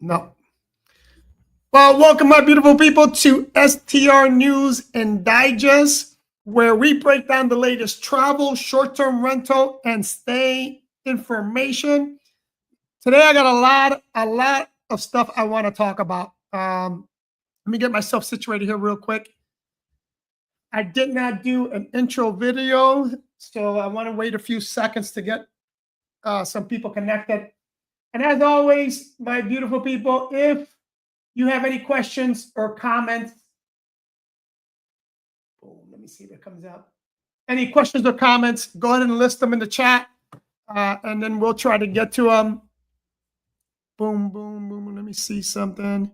No. Well, welcome, my beautiful people, to STR News and Digest, where we break down the latest travel, short-term rental, and stay information. Today, I got a lot of stuff I want to talk about. Let me get myself situated here real quick. I did not do an intro video, so I want to wait a few seconds to get some people connected. And as always, my beautiful people, if you have any questions or comments, let me see if it comes out. Any questions or comments, go ahead and list them in the chat, and then we'll try to get to them. Boom, boom, boom. Let me see something.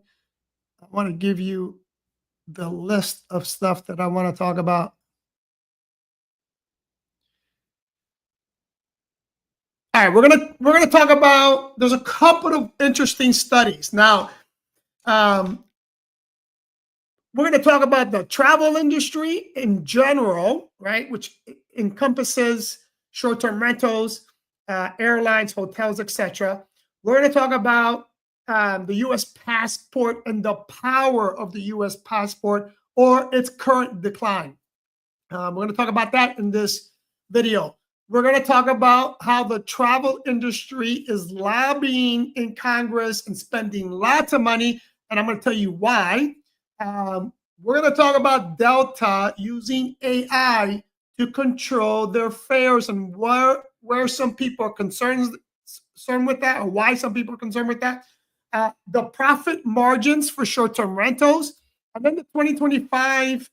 I want to give you the list of stuff that I want to talk about. All right, we're gonna talk about. There's a couple of interesting studies now. We're going to talk about the travel industry in general, right, which encompasses short-term rentals, airlines, hotels, etc. We're going to talk about the U.S. passport and the power of the U.S. passport or its current decline. We're going to talk about that in this video. We're going to talk about how the travel industry is lobbying in Congress and spending lots of money, and I'm going to tell you why. We're going to talk about Delta using AI to control their fares and where some people are concerned with that, or why some people are concerned with that. The profit margins for short-term rentals, and then the 2025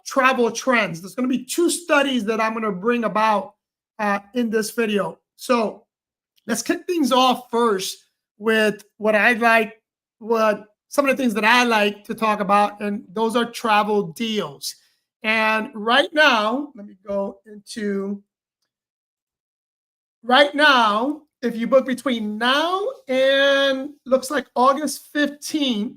travel trends. There's going to be two studies that I'm going to bring about in this video. So let's kick things off first with some of the things that I like to talk about, and those are travel deals. And right now, let me go into right now, if you book between now and looks like August 15th,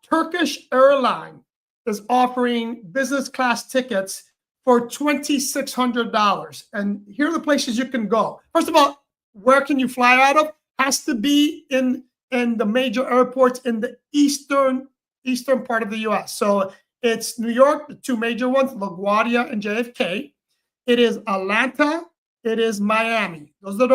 Turkish Airlines is offering business class tickets for $2,600. And here are the places you can go. First of all, where can you fly out of? Has to be in the major airports in the eastern part of the U.S. So it's New York, the two major ones, LaGuardia and JFK. It is Atlanta. It is Miami. Those are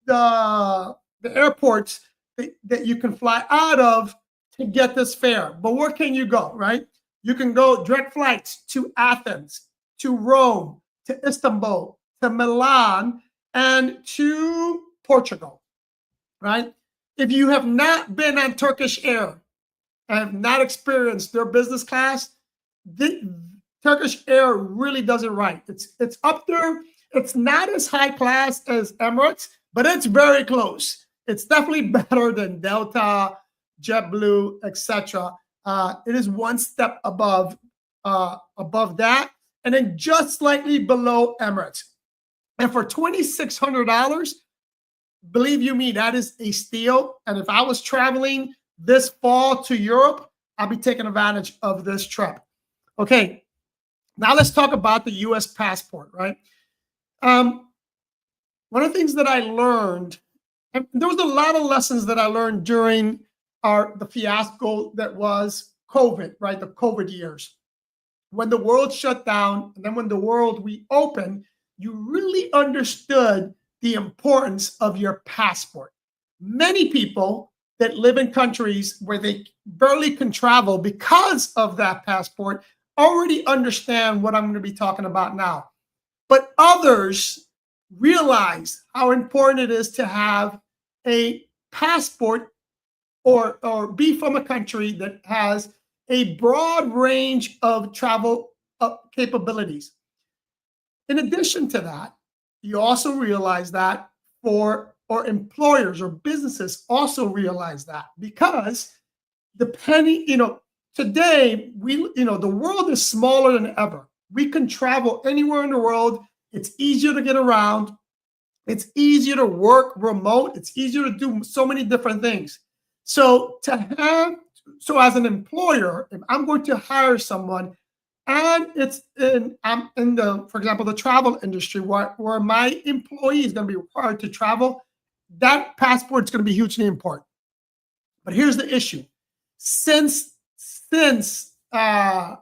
the airports that you can fly out of to get this fare. But where can you go, right? You can go direct flights to Athens, to Rome, to Istanbul, to Milan, and to Portugal, right? If you have not been on Turkish Air and have not experienced their business class, Turkish Air really does it right. It's up there. It's not as high class as Emirates, but it's very close. It's definitely better than Delta, JetBlue, etc. It is one step above that, and then just slightly below Emirates. And for $2,600, believe you me, that is a steal. And if I was traveling this fall to Europe, I'll be taking advantage of this trip. Okay, now let's talk about the U.S. passport, right? One of the things that I learned, and there was a lot of lessons that I learned during the fiasco that was COVID, right? The COVID years. When the world shut down, and then when the world reopened, you really understood the importance of your passport. Many people that live in countries where they barely can travel because of that passport already understand what I'm going to be talking about now. But others realize how important it is to have a passport or be from a country that has a broad range of travel capabilities. In addition to that, you also realize that employers or businesses also realize that, because depending, today the world is smaller than ever. We can travel anywhere in the world. It's easier to get around. It's easier to work remote. It's easier to do so many different things. So as an employer, if I'm going to hire someone, and I'm in for example, the travel industry where my employee is going to be required to travel, that passport is going to be hugely important. But here's the issue. Since COVID,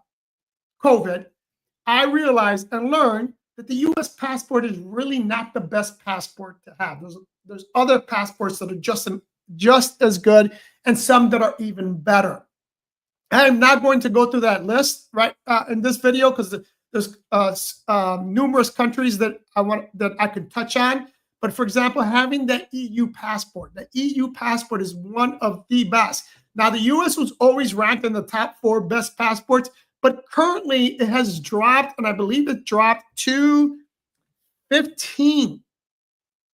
I realized and learned that the US passport is really not the best passport to have. There's other passports that are just as good and some that are even better. I'm not going to go through that list right in this video because there's numerous countries that I could touch on. But for example, having the EU passport, is one of the best. Now, the US was always ranked in the top 4 best passports, but currently it has dropped, and I believe it dropped to 15.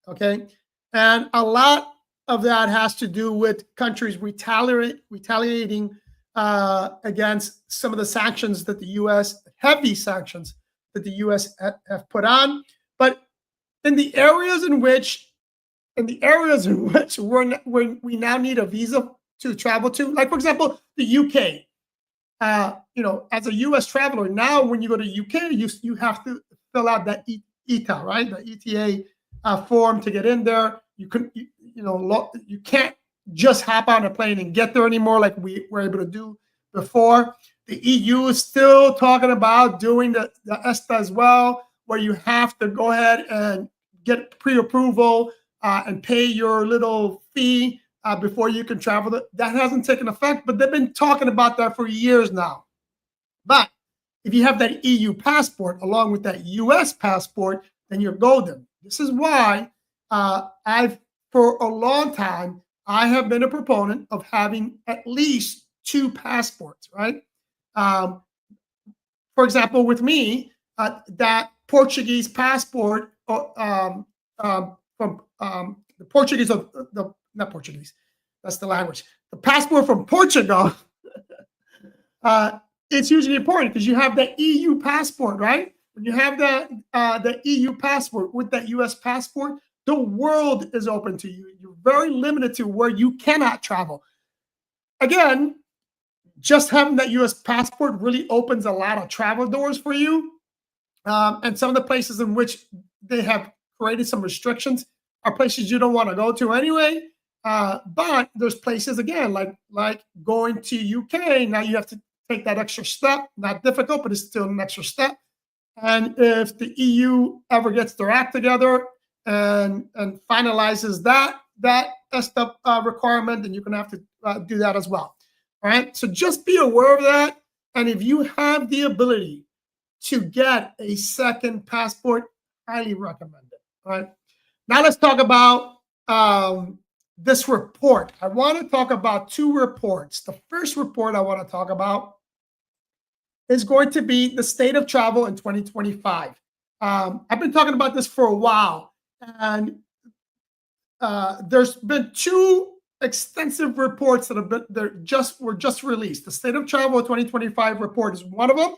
Okay, and a lot of that has to do with countries retaliating against some of the sanctions that the U.S. heavy sanctions that the U.S. have put on. But in the areas in which we now need a visa to travel to, like for example, the UK. As a U.S. traveler, now when you go to UK, you have to fill out that ETA, right? The ETA form to get in there. You can't just hop on a plane and get there anymore like we were able to do before. The EU is still talking about doing the ESTA as well, where you have to go ahead and get pre-approval and pay your little fee before you can travel. That hasn't taken effect, but they've been talking about that for years now. But if you have that EU passport along with that US passport, then you're golden. This is why for a long time, I have been a proponent of having at least 2 passports, right? For example, with me, that Portuguese passport from the Portuguese of not Portuguese, that's the language. The passport from Portugal, it's hugely important because you have the EU passport, right? When you have the EU passport with that US passport, the world is open to you. You're very limited to where you cannot travel. Again, just having that US passport really opens a lot of travel doors for you. And some of the places in which they have created some restrictions are places you don't want to go to anyway. But there's places, again, like going to UK. Now you have to take that extra step. Not difficult, but it's still an extra step. And if the EU ever gets their act together and finalizes that ESTA requirement, then you're going to have to do that as well. All right. So just be aware of that. And if you have the ability to get a second passport, highly recommend it. All right. Now let's talk about this report. I want to talk about 2 reports. The first report I want to talk about is going to be the state of travel in 2025. I've been talking about this for a while, and there's been 2 extensive reports that were just released. The state of travel 2025 report is one of them,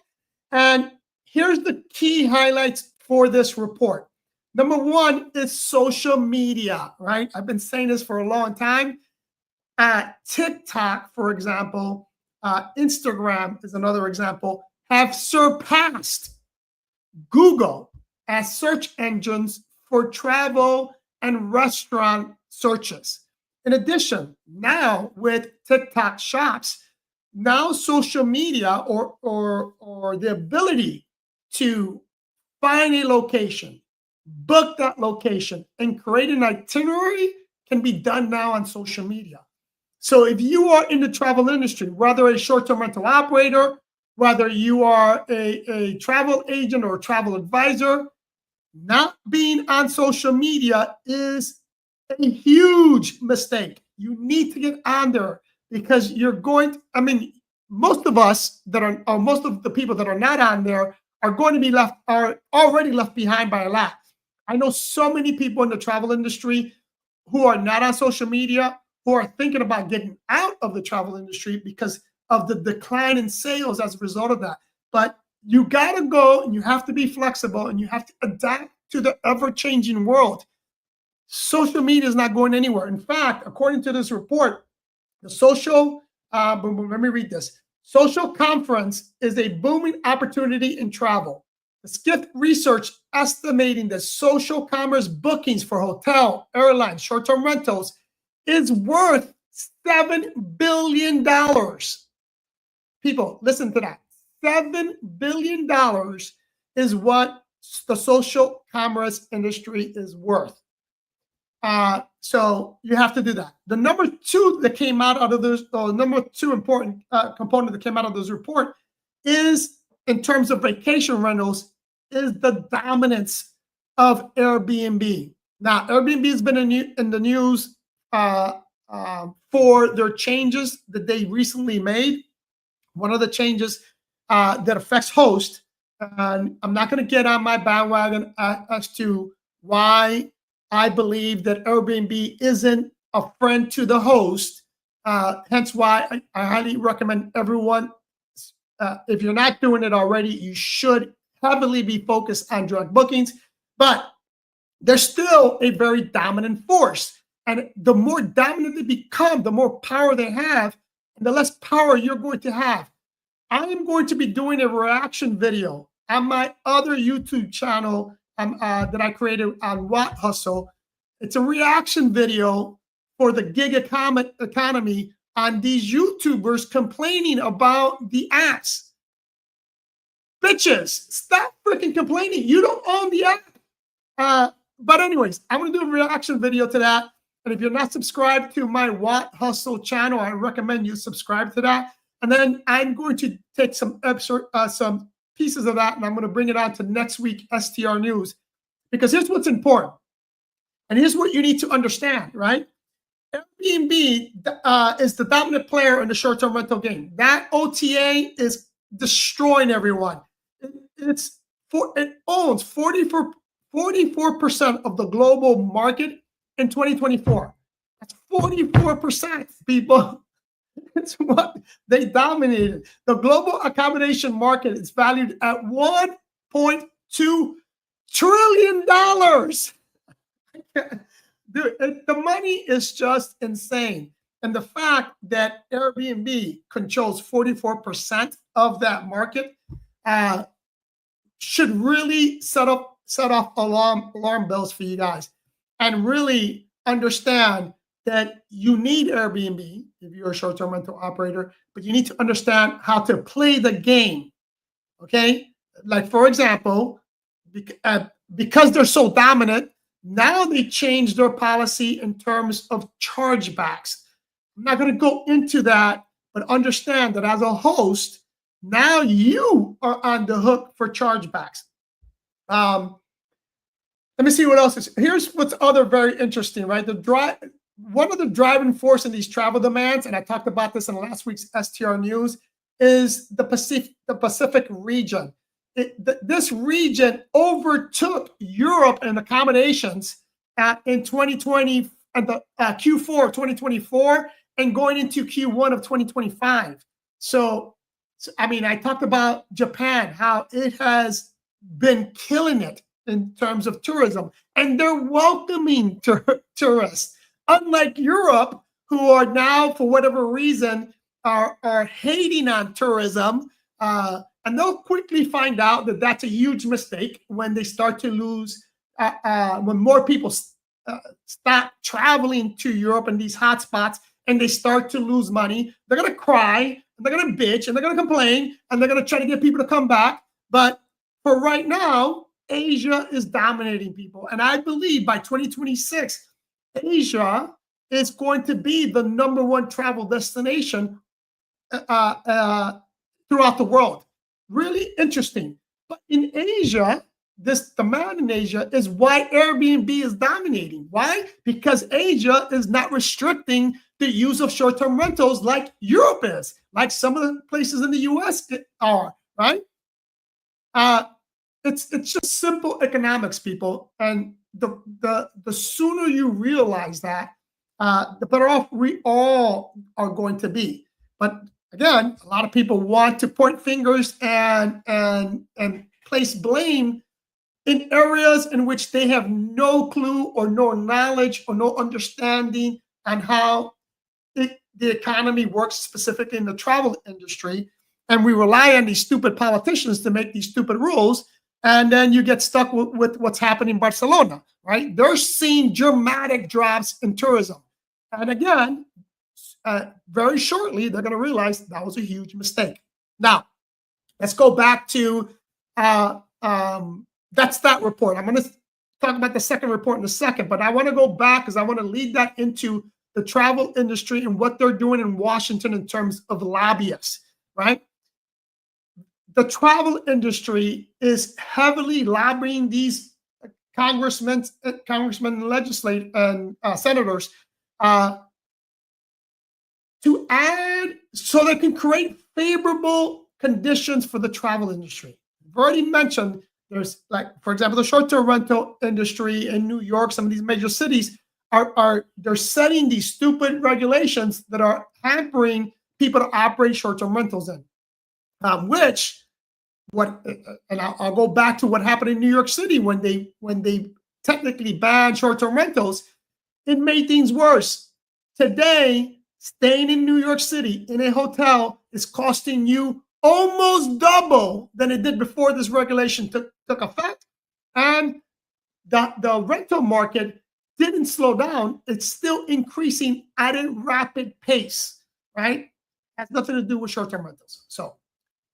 and here's the key highlights for this report. Number 1 is social media, right? I've been saying this for a long time. TikTok, for example, Instagram is another example, have surpassed Google as search engines for travel and restaurant searches. In addition, now with TikTok shops, now social media or the ability to find a location, book that location, and create an itinerary can be done now on social media. So if you are in the travel industry, whether a short-term rental operator, whether you are a travel agent or a travel advisor, not being on social media is a huge mistake. You need to get on there because most of the people that are not on there are already left behind by a lot. I know so many people in the travel industry who are not on social media, who are thinking about getting out of the travel industry because of the decline in sales as a result of that. But you got to go and you have to be flexible and you have to adapt to the ever-changing world. Social media is not going anywhere. In fact, according to this report, let me read this. Social conference is a booming opportunity in travel. The Skift research estimating that social commerce bookings for hotel, airlines, short-term rentals is worth $7 billion. People, listen to that. $7 billion is what the social commerce industry is worth. So you have to do that. The number two that came out of this, number two important component that came out of this report is, in terms of vacation rentals, is the dominance of Airbnb. Now, Airbnb has been in the news for their changes that they recently made. One of the changes that affects host, and I'm not going to get on my bandwagon as to why I believe that Airbnb isn't a friend to the host. Hence why I highly recommend everyone, if you're not doing it already, you should heavily be focused on direct bookings. But they're still a very dominant force. And the more dominant they become, the more power they have, and the less power you're going to have. I am going to be doing a reaction video on my other YouTube channel that I created on What Hustle. It's a reaction video for the gig economy on these YouTubers complaining about the apps. Bitches, stop freaking complaining. You don't own the app. But anyways, I'm going to do a reaction video to that. And if you're not subscribed to my What Hustle channel, I recommend you subscribe to that. And then I'm going to take some pieces of that, and I'm going to bring it on to next week STR News. Because here's what's important. And here's what you need to understand, right? Airbnb is the dominant player in the short-term rental game. That OTA is destroying everyone. It owns 44% of the global market in 2024. That's 44%, people. It's what they dominated. The global accommodation market is valued at $1.2 trillion. Dude, the money is just insane. And the fact that Airbnb controls 44% of that market should really set off alarm bells for you guys, and really understand that you need Airbnb if you're a short-term rental operator, but you need to understand how to play the game, okay? Like, for example, because they're so dominant, now they changed their policy in terms of chargebacks. I'm not going to go into that, but understand that as a host, now you are on the hook for chargebacks. Let me see what else is. Here's what's other very interesting, right? One of the driving force in these travel demands, and I talked about this in last week's STR News, is the Pacific region. This region overtook Europe in accommodations in 2020 and the Q4 of 2024 and going into Q1 of 2025. So I mean, I talked about Japan, how it has been killing it in terms of tourism, and they're welcoming tourists. Unlike Europe, who are now, for whatever reason, are hating on tourism, and they'll quickly find out that that's a huge mistake when they start to lose, when more people stop traveling to Europe and these hotspots, and they start to lose money. They're going to cry, and they're going to bitch, and they're going to complain, and they're going to try to get people to come back. But for right now, Asia is dominating people. And I believe by 2026, Asia is going to be the #1 travel destination throughout the world. Really interesting. But in Asia, this demand in Asia is why Airbnb is dominating. Why? Because Asia is not restricting the use of short-term rentals like Europe is, like some of the places in the US are, right? It's just simple economics, people. And the sooner you realize that, the better off we all are going to be. But again, a lot of people want to point fingers and place blame in areas in which they have no clue or no knowledge or no understanding on how the economy works, specifically in the travel industry. And we rely on these stupid politicians to make these stupid rules. And then you get stuck with what's happening in Barcelona, right? They're seeing dramatic drops in tourism. And again, very shortly, they're going to realize that was a huge mistake. Now, let's go back to that's that report. I'm going to talk about the second report in a second, but I want to go back because I want to lead that into the travel industry and what they're doing in Washington in terms of lobbyists, right? The travel industry is heavily lobbying these congressmen, legislators, and senators to add so they can create favorable conditions for the travel industry. I've already mentioned there's, like, for example, the short-term rental industry in New York, some of these major cities they're setting these stupid regulations that are hampering people to operate short-term rentals in, and I'll go back to what happened in New York City when they technically banned short-term rentals. It made things worse. Today, staying in New York City in a hotel is costing you almost double than it did before this regulation took effect. And the rental market didn't slow down. It's still increasing at a rapid pace, right? Has nothing to do with short-term rentals.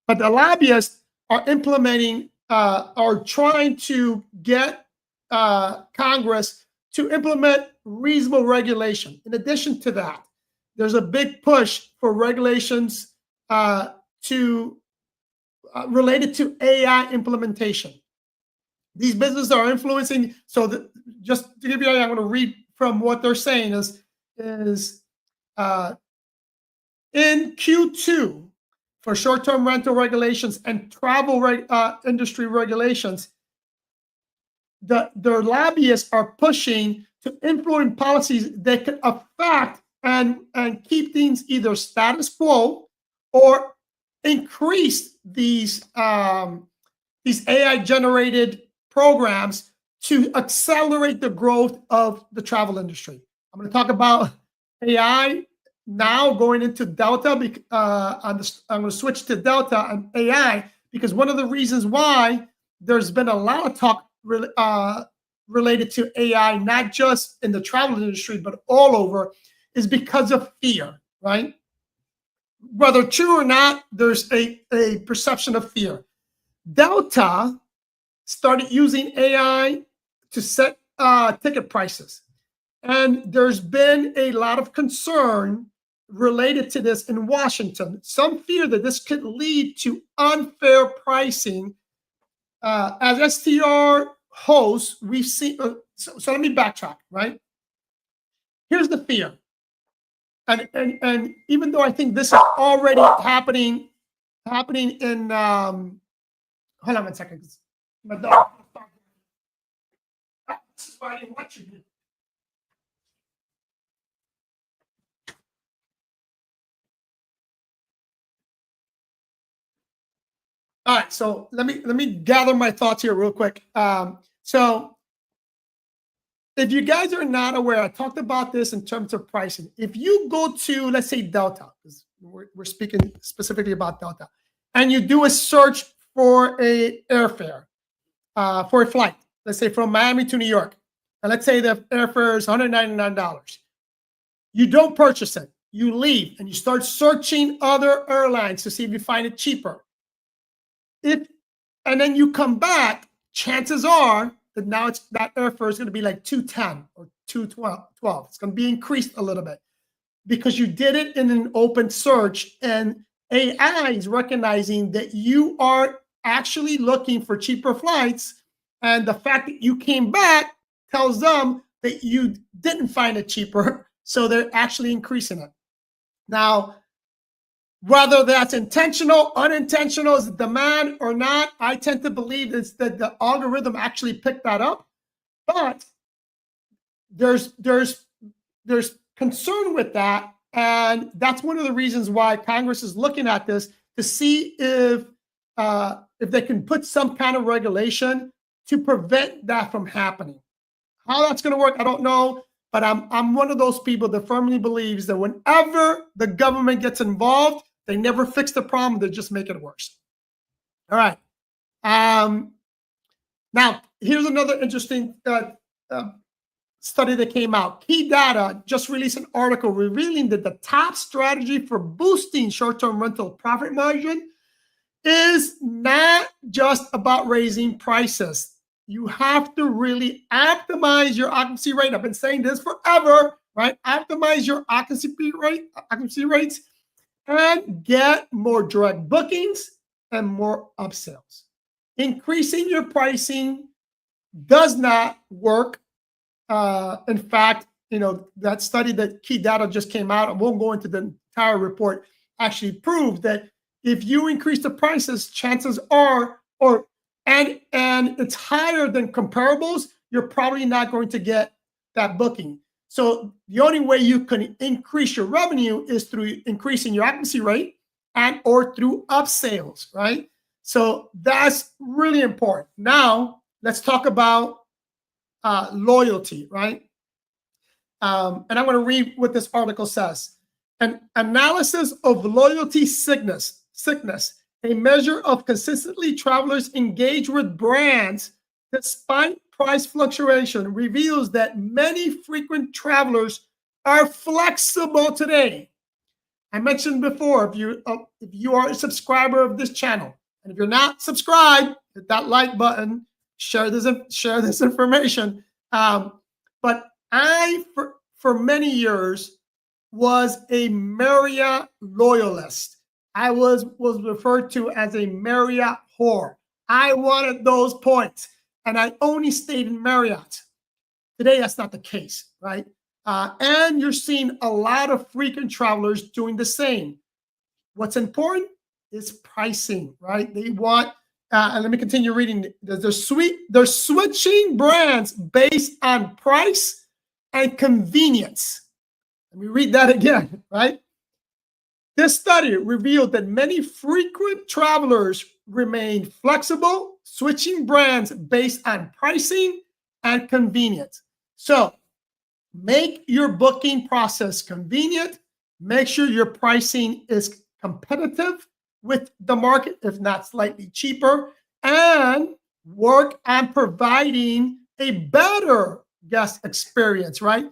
But the lobbyists are implementing, are trying to get Congress to implement reasonable regulation. In addition to that, there's a big push for regulations related to AI implementation. These businesses are influencing. Just to give you an idea, I'm going to read from what they're saying is in Q2 for short-term rental regulations and travel industry regulations, their lobbyists are pushing to implement policies that could affect and keep things either status quo or increase these AI-generated programs to accelerate the growth of the travel industry. I'm going to talk about AI now going into Delta. I'm going to switch to Delta and AI because one of the reasons why there's been a lot of talk related to AI, not just in the travel industry, but all over, is because of fear, right? Whether true or not, there's a perception of fear. Delta started using AI to set ticket prices. And there's been a lot of concern related to this in Washington. Some fear that this could lead to unfair pricing. As STR hosts, we've seen, so let me backtrack, right? Here's the fear. And even though I think this is already happening in, hold on one second. My dog. This is why I didn't want you here. All right, so let me gather my thoughts here real quick. So if you guys are not aware, I talked about this in terms of pricing. If you go to, let's say, Delta, because we're speaking specifically about Delta, and you do a search for a airfare, for a flight, let's say from Miami to New York, and let's say the airfare is $199. You don't purchase it. You leave and you start searching other airlines to see if you find it cheaper. And then you come back, chances are that now that airfare is going to be like $210 or $212. It's going to be increased a little bit because you did it in an open search, and AI is recognizing that you are actually looking for cheaper flights, and the fact that you came back tells them that you didn't find it cheaper, so they're actually increasing it. Now, whether that's intentional, unintentional, is demand or not, I tend to believe that the algorithm actually picked that up. But there's concern with that, and that's one of the reasons why Congress is looking at this to see if they can put some kind of regulation to prevent that from happening. How that's going to work, I don't know. But I'm one of those people that firmly believes that whenever the government gets involved, they never fix the problem, they just make it worse. All right. Now, here's another interesting study that came out. Key Data just released an article revealing that the top strategy for boosting short-term rental profit margin is not just about raising prices. You have to really optimize your occupancy rate. I've been saying this forever, right? Optimize your occupancy rates, and get more direct bookings and more upsells. Increasing your pricing does not work. In fact, that study that Key Data just came out, I won't go into the entire report, actually proved that if you increase the prices, chances are, and it's higher than comparables, you're probably not going to get that booking. So the only way you can increase your revenue is through increasing your occupancy rate and or through upsales, right? So that's really important. Now let's talk about loyalty, right? And I'm going to read what this article says. An analysis of loyalty sickness, a measure of consistently travelers engage with brands despite price fluctuation, reveals that many frequent travelers are flexible today. I mentioned before, if you are a subscriber of this channel, and if you're not subscribed, hit that like button, share this information. But I, for many years, was a Marriott loyalist. I was referred to as a Marriott whore. I wanted those points, and I only stayed in Marriott. Today, that's not the case, right? And you're seeing a lot of frequent travelers doing the same. What's important is pricing, right? They want, and let me continue reading. They're switching brands based on price and convenience. Let me read that again, right? This study revealed that many frequent travelers remain flexible, switching brands based on pricing and convenience. So make your booking process convenient. Make sure your pricing is competitive with the market, if not slightly cheaper, and work on providing a better guest experience, right?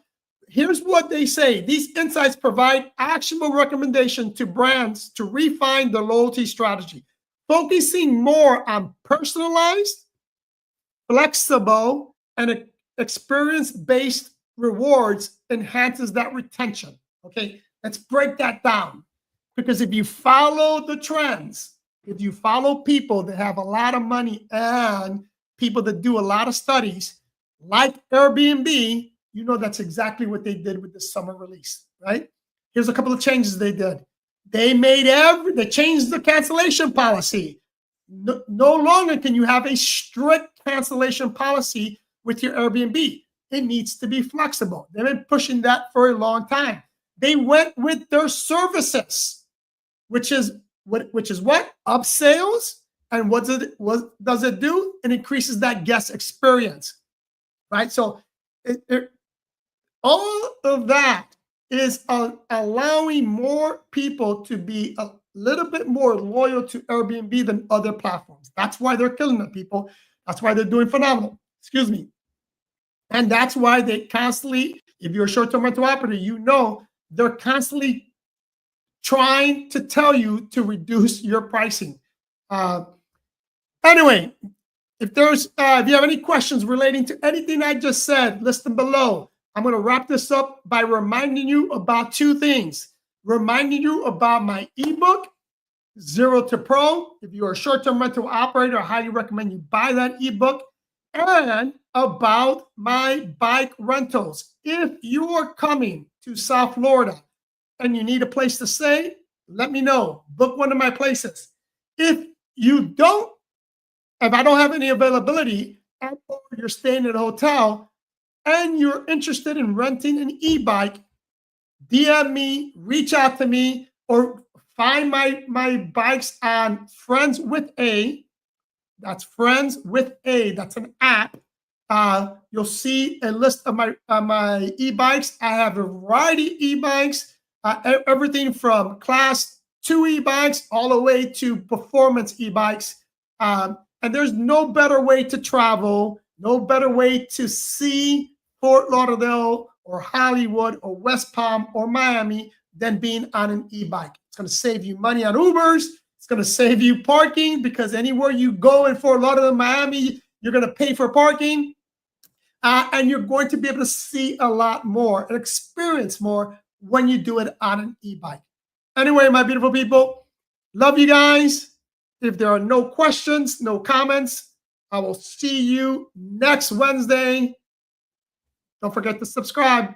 Here's what they say. These insights provide actionable recommendations to brands to refine their loyalty strategy. Focusing more on personalized, flexible, and experience-based rewards enhances that retention. Okay, let's break that down. Because if you follow the trends, if you follow people that have a lot of money and people that do a lot of studies, like Airbnb, you know that's exactly what they did with the summer release, right? Here's a couple of changes they did. They changed the cancellation policy. No longer can you have a strict cancellation policy with your Airbnb. It needs to be flexible. They've been pushing that for a long time. They went with their services, which is what? Upsales. And what does it do? It increases that guest experience, right? So all of that is allowing more people to be a little bit more loyal to Airbnb than other platforms. That's why they're killing it, people. That's why they're doing phenomenal. Excuse me. And that's why they constantly, if you're a short-term rental operator, you know they're constantly trying to tell you to reduce your pricing. Anyway, if you have any questions relating to anything I just said, list them below. I'm going to wrap this up by reminding you about two things. Reminding you about my ebook, Zero to Pro. If you're a short-term rental operator, I highly recommend you buy that ebook. And about my bike rentals. If you are coming to South Florida and you need a place to stay, let me know. Book one of my places. If I don't have any availability, and you're staying at a hotel and you're interested in renting an e-bike, DM me, reach out to me, or find my bikes on Friends with A. That's Friends with A. That's an app. You'll see a list of my e-bikes. I have a variety of e-bikes, everything from class 2 e-bikes all the way to performance e-bikes. And there's no better way to travel, no better way to see, Fort Lauderdale or Hollywood or West Palm or Miami than being on an e-bike. It's going to save you money on Ubers. It's going to save you parking, because anywhere you go in Fort Lauderdale, Miami, you're going to pay for parking. And you're going to be able to see a lot more and experience more when you do it on an e-bike. Anyway, my beautiful people, love you guys. If there are no questions, no comments, I will see you next Wednesday. Don't forget to subscribe.